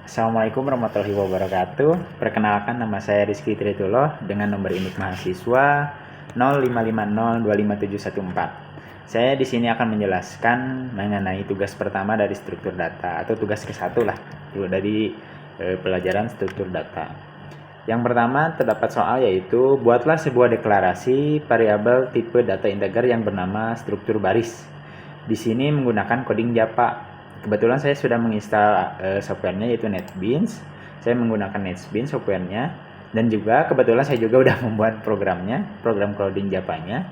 Assalamualaikum warahmatullahi wabarakatuh. Perkenalkan, nama saya Rizky Tritullah dengan nomor induk mahasiswa 0550257714. Saya di sini akan menjelaskan mengenai tugas pertama dari struktur data atau tugas ke-1 lah dari pelajaran struktur data. Yang pertama terdapat soal yaitu buatlah sebuah deklarasi variabel tipe data integer yang bernama struktur baris. Di sini menggunakan coding Java. Kebetulan saya sudah menginstal softwarenya yaitu NetBeans. Saya menggunakan NetBeans softwarenya, dan juga kebetulan saya juga udah membuat programnya, program coding Java-nya.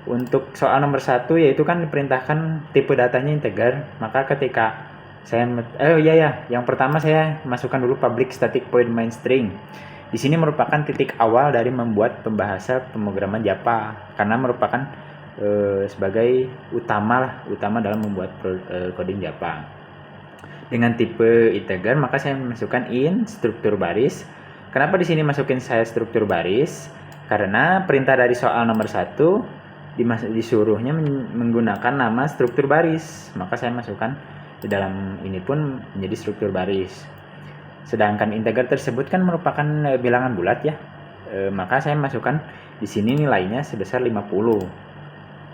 Untuk soal nomor 1 yaitu kan diperintahkan tipe datanya integer. Maka ketika saya yang pertama saya masukkan dulu public static void main string. Di sini merupakan titik awal dari membuat pembahasan pemrograman Java, karena merupakan sebagai utama dalam membuat coding Java. Dengan tipe integer, maka saya masukkan in struktur baris. Kenapa di sini masukin saya struktur baris? Karena perintah dari soal nomor 1 disuruhnya menggunakan nama struktur baris, maka saya masukkan di dalam ini pun menjadi struktur baris. Sedangkan integer tersebut kan merupakan bilangan bulat ya, maka saya masukkan di sini nilainya sebesar 50.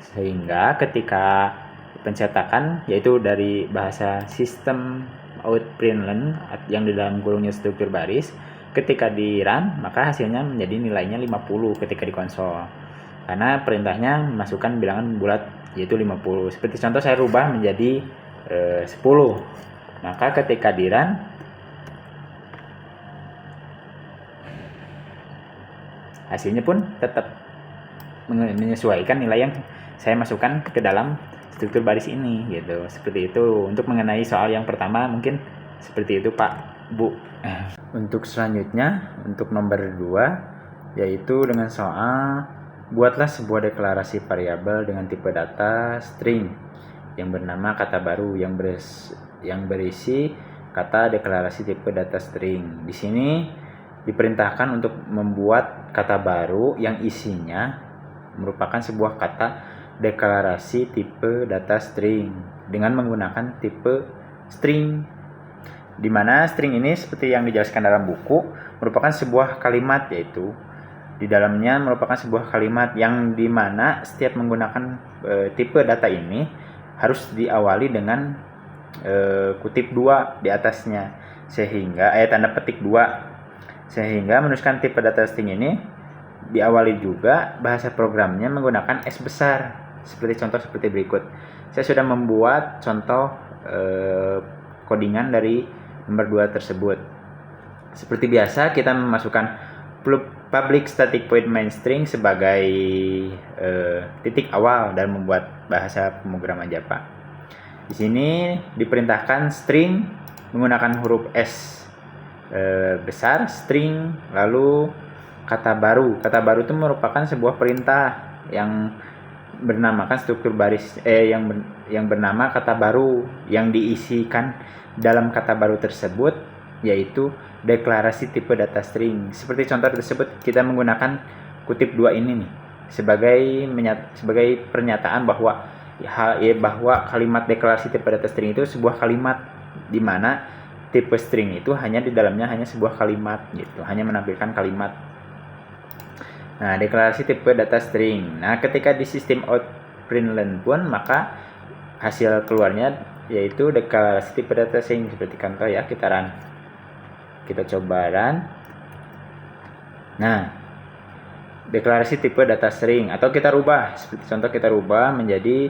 Sehingga ketika pencetakan, yaitu dari bahasa sistem out println yang di dalam kurungnya struktur baris, ketika di run maka hasilnya menjadi nilainya 50 ketika di konsol, karena perintahnya memasukkan bilangan bulat yaitu 50. Seperti contoh saya rubah menjadi 10, maka ketika di run hasilnya pun tetap menyesuaikan nilai yang saya masukkan ke dalam struktur baris ini gitu. Seperti itu untuk mengenai soal yang pertama, mungkin seperti itu Pak Bu. Untuk selanjutnya, untuk nomor 2 yaitu dengan soal buatlah sebuah deklarasi variabel dengan tipe data string yang bernama kata baru yang berisi kata deklarasi tipe data string. Di sini diperintahkan untuk membuat kata baru yang isinya merupakan sebuah kata deklarasi tipe data string dengan menggunakan tipe string, di mana string ini seperti yang dijelaskan dalam buku merupakan sebuah kalimat, yaitu di dalamnya merupakan sebuah kalimat yang dimana setiap menggunakan tipe data ini harus diawali dengan kutip 2 di atasnya, sehingga tanda petik 2, sehingga menuliskan tipe data string ini diawali juga bahasa programnya menggunakan S besar. Seperti contoh seperti berikut. Saya sudah membuat contoh codingan dari nomor 2 tersebut. Seperti biasa kita memasukkan public static void main string sebagai titik awal dalam membuat bahasa pemrograman Java. Di sini diperintahkan string menggunakan huruf S besar, string, lalu kata baru. Kata baru itu merupakan sebuah perintah yang bernamakan struktur baris yang bernama kata baru, yang diisikan dalam kata baru tersebut yaitu deklarasi tipe data string. Seperti contoh tersebut, kita menggunakan kutip 2 ini nih sebagai pernyataan bahwa kalimat deklarasi tipe data string itu sebuah kalimat, di mana tipe string itu hanya di dalamnya hanya sebuah kalimat gitu, hanya menampilkan kalimat. Nah, deklarasi tipe data string. Nah, ketika di sistem out println pun maka hasil keluarnya yaitu deklarasi tipe data string. Seperti contoh ya, kita coba run. Nah, deklarasi tipe data string, atau kita rubah, seperti contoh kita rubah menjadi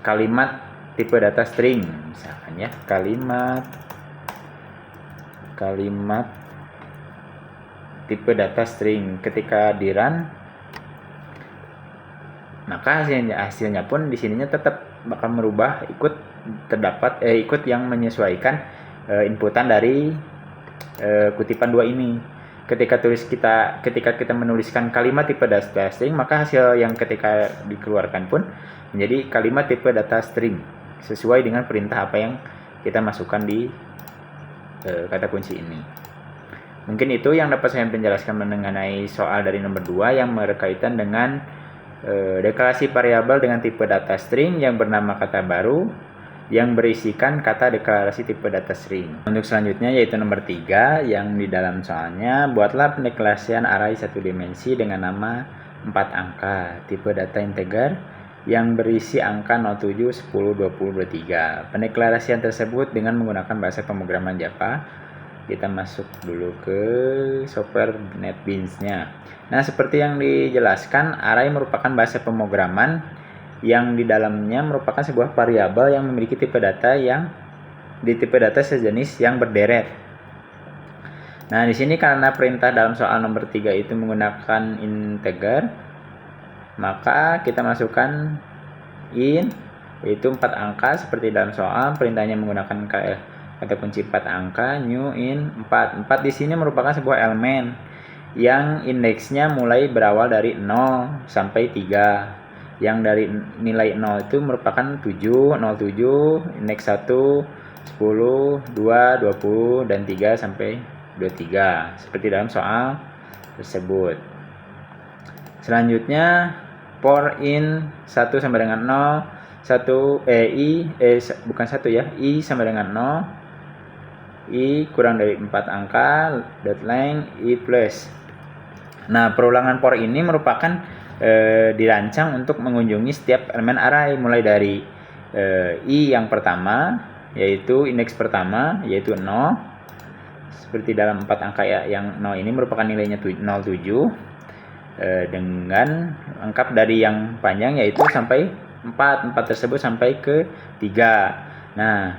kalimat tipe data string, misalkan ya, kalimat tipe data string. Ketika di run maka hasilnya pun di sininya tetap bakal merubah ikut yang menyesuaikan inputan dari kutipan 2 ini. Ketika kita menuliskan kalimat tipe data string, maka hasil yang ketika dikeluarkan pun menjadi kalimat tipe data string sesuai dengan perintah apa yang kita masukkan di kata kunci ini. Mungkin itu yang dapat saya menjelaskan mengenai soal dari nomor 2 yang berkaitan dengan deklarasi variabel dengan tipe data string yang bernama kata baru yang berisikan kata deklarasi tipe data string. Untuk selanjutnya yaitu nomor 3 yang di dalam soalnya, buatlah pendeklarasian array satu dimensi dengan nama 4 angka tipe data integer yang berisi angka 07, 10, 20, 23. Pendeklarasian tersebut dengan menggunakan bahasa pemrograman Java. Kita masuk dulu ke software NetBeans-nya. Nah, seperti yang dijelaskan, array merupakan bahasa pemrograman yang di dalamnya merupakan sebuah variabel yang memiliki tipe data yang di tipe data sejenis yang berderet. Nah, di sini karena perintah dalam soal nomor 3 itu menggunakan integer, maka kita masukkan in yaitu 4 angka seperti dalam soal, perintahnya menggunakan kata kunci 4 angka, new in 4. 4 di sini merupakan sebuah elemen yang indeksnya mulai berawal dari 0 sampai 3. Yang dari nilai 0 itu merupakan 7, 07, indeks 1, 10, 2, 20, dan 3 sampai 23. Seperti dalam soal tersebut. Selanjutnya, for in 1 sama dengan 0, i sama dengan 0, i kurang dari 4 angka, dot length, i plus. Nah, perulangan for ini merupakan dirancang untuk mengunjungi setiap elemen array mulai dari i yang pertama yaitu indeks pertama yaitu 0 seperti dalam 4 angka ya, yang 0 ini merupakan nilainya 07 dengan lengkap dari yang panjang yaitu sampai 4 tersebut sampai ke 3. Nah,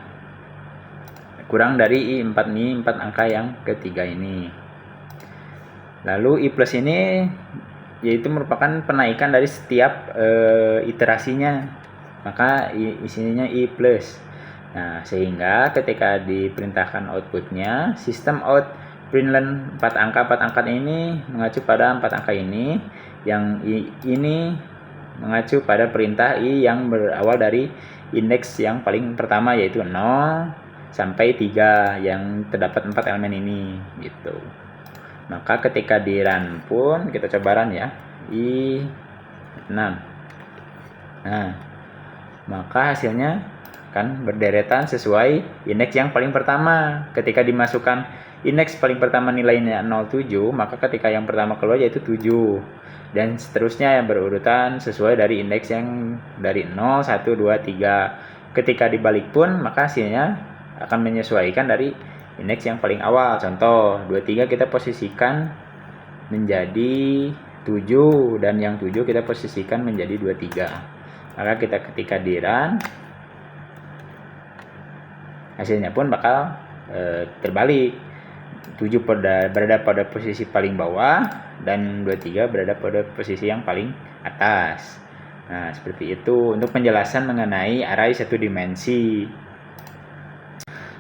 kurang dari i 4 ini 4 angka yang ketiga ini. Lalu i plus ini yaitu merupakan penaikan dari setiap iterasinya, maka isinya i plus. Nah, sehingga ketika diperintahkan outputnya, sistem out println 4 angka ini mengacu pada 4 angka ini, yang ini mengacu pada perintah i yang berawal dari indeks yang paling pertama yaitu 0 sampai 3 yang terdapat 4 elemen ini gitu. Maka ketika di run pun kita coba run ya, i6. Nah, maka hasilnya kan berderetan sesuai indeks yang paling pertama. Ketika dimasukkan indeks paling pertama nilainya 07, maka ketika yang pertama keluar yaitu 7. Dan seterusnya yang berurutan sesuai dari indeks yang dari 0, 1, 2, 3. Ketika dibalik pun maka hasilnya akan menyesuaikan dari indeks yang paling awal. Contoh 23 kita posisikan menjadi 7 dan yang 7 kita posisikan menjadi 23. Maka kita ketika di run hasilnya pun bakal terbalik. 7 berada pada posisi paling bawah dan 23 berada pada posisi yang paling atas. Nah, seperti itu untuk penjelasan mengenai array satu dimensi.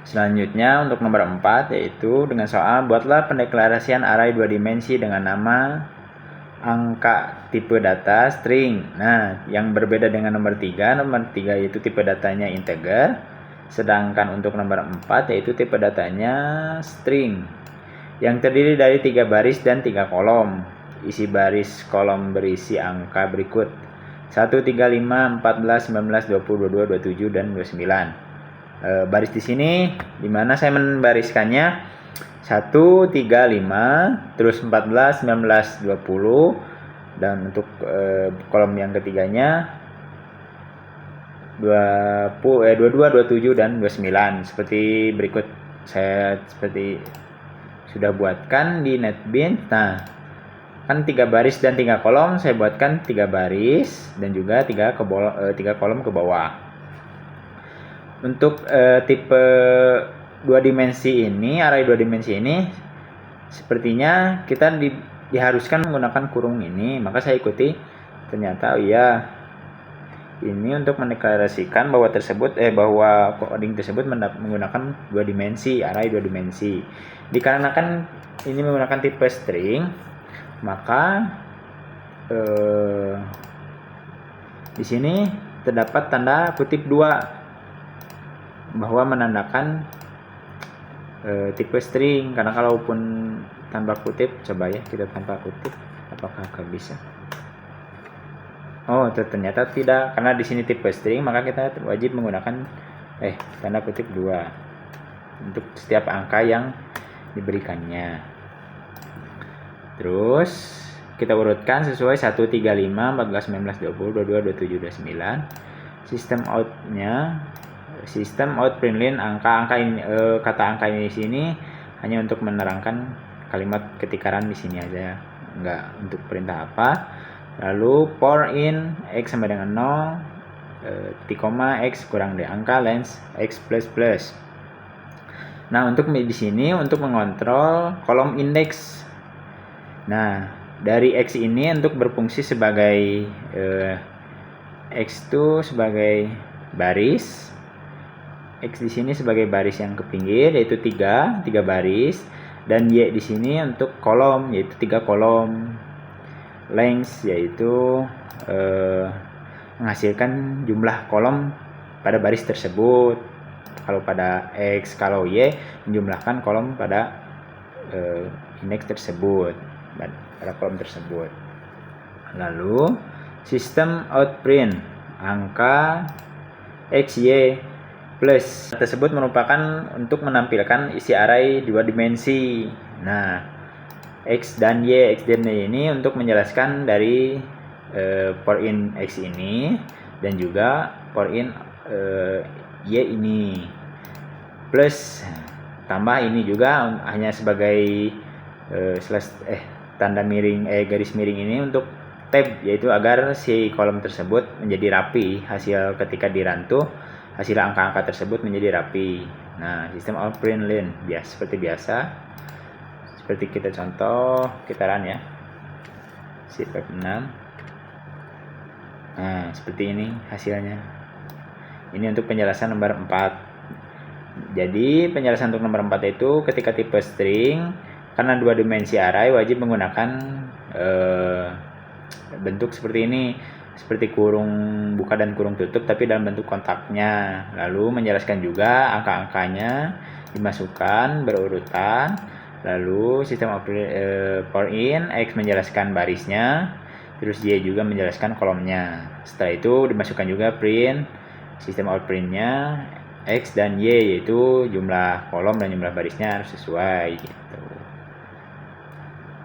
Selanjutnya untuk nomor 4 yaitu dengan soal buatlah pendeklarasian array 2 dimensi dengan nama angka tipe data string. Nah, yang berbeda dengan nomor 3 yaitu tipe datanya integer, sedangkan untuk nomor 4 yaitu tipe datanya string yang terdiri dari 3 baris dan 3 kolom. Isi baris kolom berisi angka berikut 1, 3, 5, 14, 19, 20, 22, 27 dan 29. Baris di sini dimana saya membariskannya 1, 3, 5, terus 14, 19, 20, dan untuk kolom yang ketiganya 22, 27 dan 29 seperti berikut. Saya seperti sudah buatkan di NetBeans. Nah, kan 3 baris dan 3 kolom, saya buatkan 3 baris dan juga 3 kolom ke bawah. Untuk tipe 2 dimensi ini, array 2 dimensi ini sepertinya kita diharuskan menggunakan kurung ini, maka saya ikuti. Ternyata iya, ini untuk mendeklarasikan bahwa coding tersebut menggunakan 2 dimensi, array 2 dimensi. Dikarenakan ini menggunakan tipe string, maka di sini terdapat tanda kutip 2 bahwa menandakan tipe string. Karena kalaupun tanpa kutip, coba ya kita tanpa kutip, apakah bisa? Oh, ternyata tidak, karena di sini tipe string, maka kita wajib menggunakan tanda kutip 2 untuk setiap angka yang diberikannya. Terus kita urutkan sesuai 1, 3, 5, 14, 19, 20, 22, 27, 29. Sistem out println angka-angka ini, kata angka ini di sini hanya untuk menerangkan kalimat ketikaran di sini aja, enggak untuk perintah apa. Lalu for in x sama dengan 0, titik koma x kurang dari angka length x plus plus. Nah, untuk di sini untuk mengontrol kolom indeks. Nah, dari x ini untuk berfungsi sebagai x itu sebagai baris, x di sini sebagai baris yang ke pinggir yaitu 3 baris, dan y di sini untuk kolom yaitu 3 kolom. Length yaitu menghasilkan jumlah kolom pada baris tersebut. Kalau pada x, kalau y menjumlahkan kolom pada indeks tersebut, pada kolom tersebut. Lalu sistem outprint angka x, y plus tersebut merupakan untuk menampilkan isi array 2 dimensi. Nah, x dan y ini untuk menjelaskan dari for in x ini dan juga for in y ini, plus tambah ini juga hanya sebagai tanda miring garis miring ini untuk tab, yaitu agar si kolom tersebut menjadi rapi hasil ketika dirantu, hasil angka-angka tersebut menjadi rapi. Nah, sistem outprint line seperti biasa, seperti kita contoh, kita run ya, sheet 6. Nah, seperti ini hasilnya. Ini untuk penjelasan nomor 4. Jadi penjelasan untuk nomor 4 itu ketika tipe string, karena 2 dimensi array wajib menggunakan bentuk seperti ini, seperti kurung buka dan kurung tutup tapi dalam bentuk kontaknya. Lalu menjelaskan juga angka-angkanya dimasukkan berurutan. Lalu sistem for in x menjelaskan barisnya, terus y juga menjelaskan kolomnya. Setelah itu dimasukkan juga print sistem outprintnya x dan y, yaitu jumlah kolom dan jumlah barisnya harus sesuai gitu.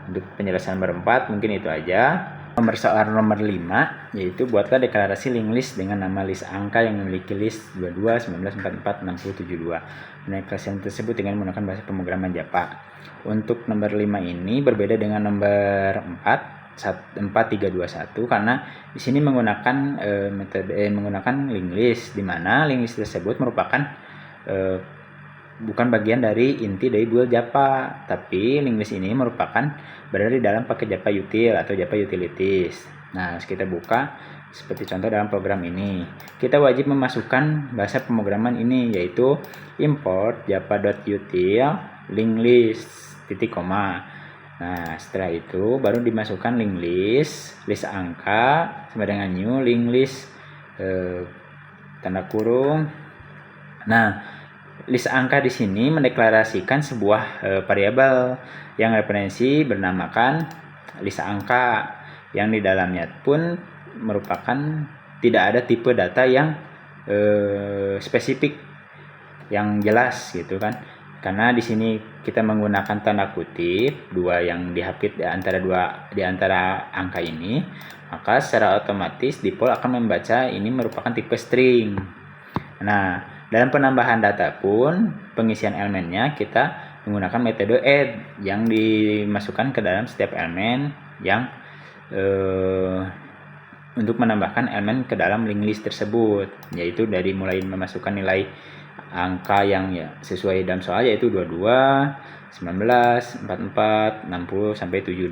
Untuk penjelasan nomor 4 mungkin itu aja. Soal nomor 5 yaitu buatlah deklarasi linked list dengan nama list angka yang memiliki list 22, 19, 44, 60, 72. Deklarasi tersebut dengan menggunakan bahasa pemrograman Java. Untuk nomor 5 ini berbeda dengan nomor 4.3.2.1 karena di sini menggunakan metode menggunakan linked list, di mana linked list tersebut merupakan bukan bagian dari inti dari build Java, tapi linked list ini merupakan berada di dalam paket Java util atau Java utilities. Nah, kita buka seperti contoh dalam program ini. Kita wajib memasukkan bahasa pemrograman ini, yaitu import java.util linked list titik koma. Nah, setelah itu baru dimasukkan linked list angka sama dengan new linked list tanda kurung. Nah, list angka di sini mendeklarasikan sebuah variabel yang referensi bernamakan list angka, yang di dalamnya pun merupakan tidak ada tipe data yang spesifik yang jelas gitu kan. Karena di sini kita menggunakan tanda kutip 2 yang dihapit di antara angka ini, maka secara otomatis default akan membaca ini merupakan tipe string. Nah, dalam penambahan data pun pengisian elemennya kita menggunakan metode add yang dimasukkan ke dalam setiap elemen yang untuk menambahkan elemen ke dalam linked list tersebut, yaitu dari mulai memasukkan nilai angka yang sesuai dalam soal, yaitu 22, 19, 44, 60 sampai 72.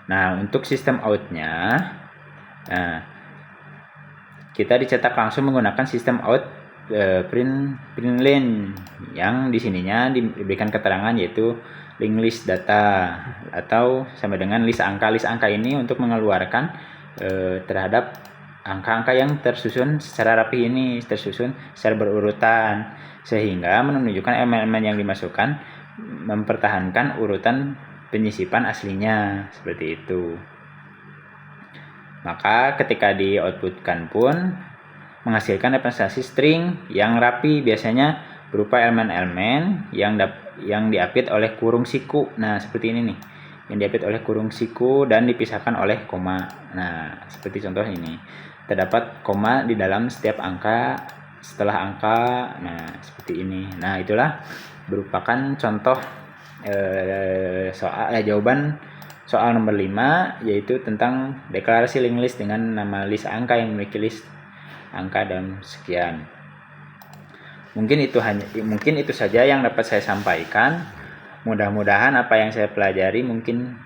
Nah, untuk sistem outnya, kita dicetak langsung menggunakan sistem out println yang di sininya diberikan keterangan yaitu linked list data atau sama dengan list angka. List angka ini untuk mengeluarkan terhadap angka-angka yang tersusun secara rapi ini, tersusun secara berurutan, sehingga menunjukkan elemen-elemen yang dimasukkan mempertahankan urutan penyisipan aslinya, seperti itu. Maka ketika di outputkan pun menghasilkan representasi string yang rapi, biasanya berupa elemen-elemen yang diapit oleh kurung siku. Nah, seperti ini nih. Yang diapit oleh kurung siku dan dipisahkan oleh koma. Nah, seperti contoh ini. Terdapat koma di dalam setiap angka setelah angka. Nah, seperti ini. Nah, itulah merupakan contoh jawaban soal nomor 5, yaitu tentang deklarasi linked list dengan nama list angka yang memiliki list angka dan sekian. Mungkin itu saja yang dapat saya sampaikan. Mudah-mudahan apa yang saya pelajari mungkin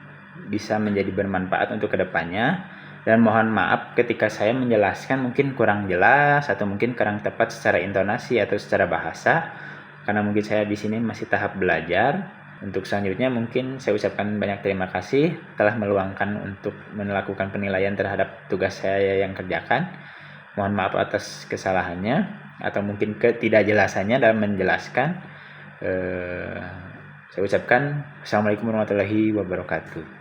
bisa menjadi bermanfaat untuk kedepannya, dan mohon maaf ketika saya menjelaskan mungkin kurang jelas atau mungkin kurang tepat secara intonasi atau secara bahasa, karena mungkin saya di sini masih tahap belajar. Untuk selanjutnya mungkin saya ucapkan banyak terima kasih telah meluangkan untuk melakukan penilaian terhadap tugas saya yang kerjakan. Mohon maaf atas kesalahannya atau mungkin ketidakjelasannya dalam menjelaskan. Saya ucapkan Assalamualaikum warahmatullahi wabarakatuh.